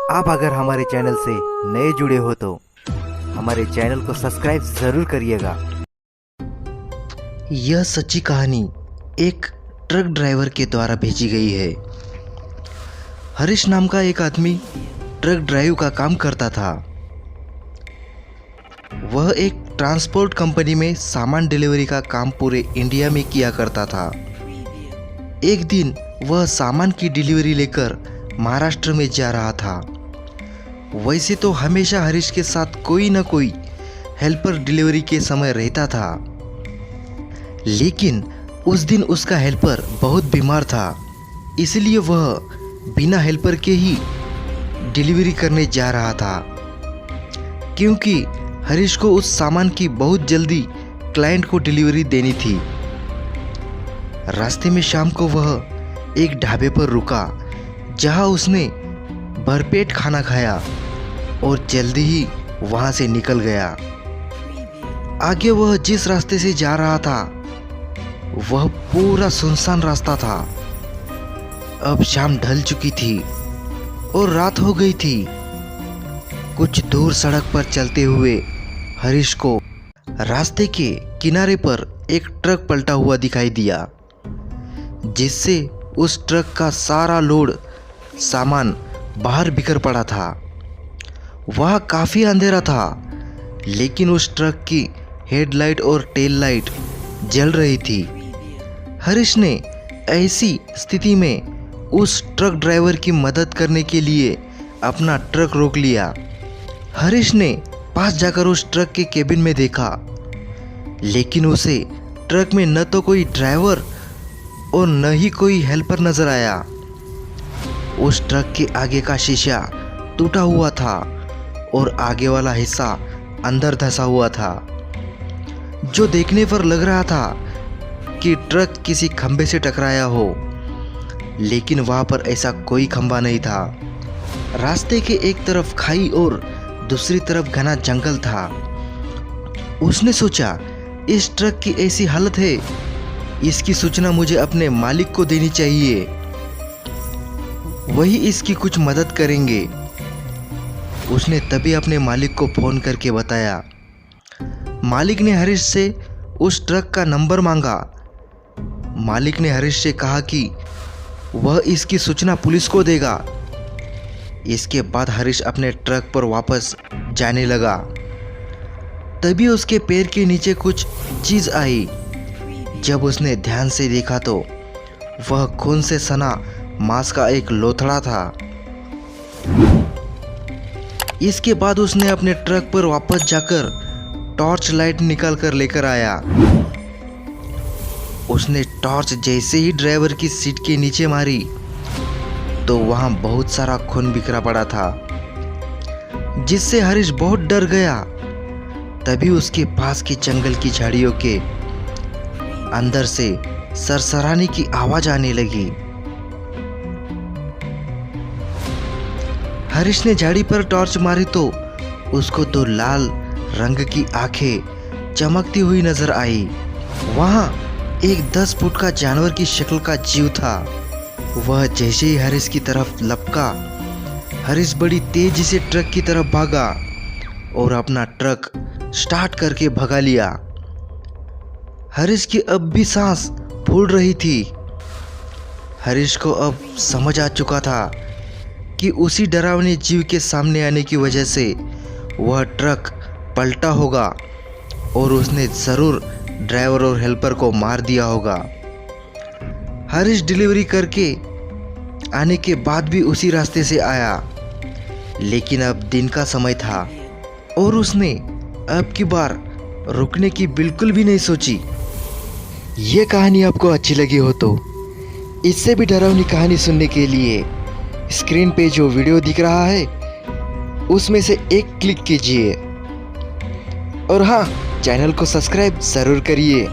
आप अगर हमारे चैनल से नए जुड़े हो तो हमारे चैनल को सब्सक्राइब ज़रूर करिएगा। यह सच्ची कहानी एक ट्रक ड्राइवर के द्वारा भेजी गई है। हरीश नाम का एक आदमी ट्रक ड्राइव का काम करता था। वह एक ट्रांसपोर्ट कंपनी में सामान डिलीवरी का काम पूरे इंडिया में किया करता था। एक दिन वह सामान की डिलीवरी लेकर महाराष्ट्र में जा रहा था। वैसे तो हमेशा हरीश के साथ कोई न कोई हेल्पर डिलीवरी के समय रहता था, लेकिन उस दिन उसका हेल्पर बहुत बीमार था, इसलिए वह बिना हेल्पर के ही डिलीवरी करने जा रहा था। क्योंकि हरीश को उस सामान की बहुत जल्दी क्लाइंट को डिलीवरी देनी थी। रास्ते में शाम को वह एक ढाबे पर रुका, जहां उसने भरपेट खाना खाया और जल्दी ही वहां से निकल गया। आगे वह जिस रास्ते से जा रहा था वह पूरा सुनसान रास्ता था। अब शाम ढल चुकी थी और रात हो गई थी। कुछ दूर सड़क पर चलते हुए हरीश को रास्ते के किनारे पर एक ट्रक पलटा हुआ दिखाई दिया, जिससे उस ट्रक का सारा लोड सामान बाहर बिखर पड़ा था। वह काफ़ी अंधेरा था, लेकिन उस ट्रक की हेडलाइट और टेल लाइट जल रही थी। हरीश ने ऐसी स्थिति में उस ट्रक ड्राइवर की मदद करने के लिए अपना ट्रक रोक लिया। हरीश ने पास जाकर उस ट्रक के केबिन में देखा, लेकिन उसे ट्रक में न तो कोई ड्राइवर और न ही कोई हेल्पर नजर आया। उस ट्रक के आगे का शीशा टूटा हुआ था और आगे वाला हिस्सा अंदर धंसा हुआ था, जो देखने पर लग रहा था कि ट्रक किसी खंभे से टकराया हो, लेकिन वहां पर ऐसा कोई खंभा नहीं था। रास्ते के एक तरफ खाई और दूसरी तरफ घना जंगल था। उसने सोचा, इस ट्रक की ऐसी हालत है, इसकी सूचना मुझे अपने मालिक को देनी चाहिए, वही इसकी कुछ मदद करेंगे। उसने तभी अपने मालिक को फ़ोन करके बताया। मालिक ने हरीश से उस ट्रक का नंबर मांगा। मालिक ने हरीश से कहा कि वह इसकी सूचना पुलिस को देगा। इसके बाद हरीश अपने ट्रक पर वापस जाने लगा। तभी उसके पैर के नीचे कुछ चीज़ आई। जब उसने ध्यान से देखा तो वह खून से सना मांस का एक लोथड़ा था। इसके बाद उसने अपने ट्रक पर वापस जाकर टॉर्च लाइट निकाल कर लेकर आया। उसने टॉर्च जैसे ही ड्राइवर की सीट के नीचे मारी तो वहां बहुत सारा खून बिखरा पड़ा था, जिससे हरीश बहुत डर गया। तभी उसके पास की जंगल की झाड़ियों के अंदर से सरसराने की आवाज आने लगी। हरीश ने झाड़ी पर टॉर्च मारी तो उसको दो लाल रंग की आंखें चमकती हुई नजर आई। वहां एक 10 फुट का जानवर की शक्ल का जीव था। वह जैसे ही हरीश की तरफ लपका, हरीश बड़ी तेजी से ट्रक की तरफ भागा और अपना ट्रक स्टार्ट करके भगा लिया। हरीश की अब भी सांस फूल रही थी। हरीश को अब समझ आ चुका था कि उसी डरावने जीव के सामने आने की वजह से वह ट्रक पलटा होगा और उसने ज़रूर ड्राइवर और हेल्पर को मार दिया होगा। हरीश डिलीवरी करके आने के बाद भी उसी रास्ते से आया, लेकिन अब दिन का समय था और उसने अब की बार रुकने की बिल्कुल भी नहीं सोची। ये कहानी आपको अच्छी लगी हो तो इससे भी डरावनी कहानी सुनने के लिए स्क्रीन पे जो वीडियो दिख रहा है उसमें से एक क्लिक कीजिए और हाँ, चैनल को सब्सक्राइब ज़रूर करिए।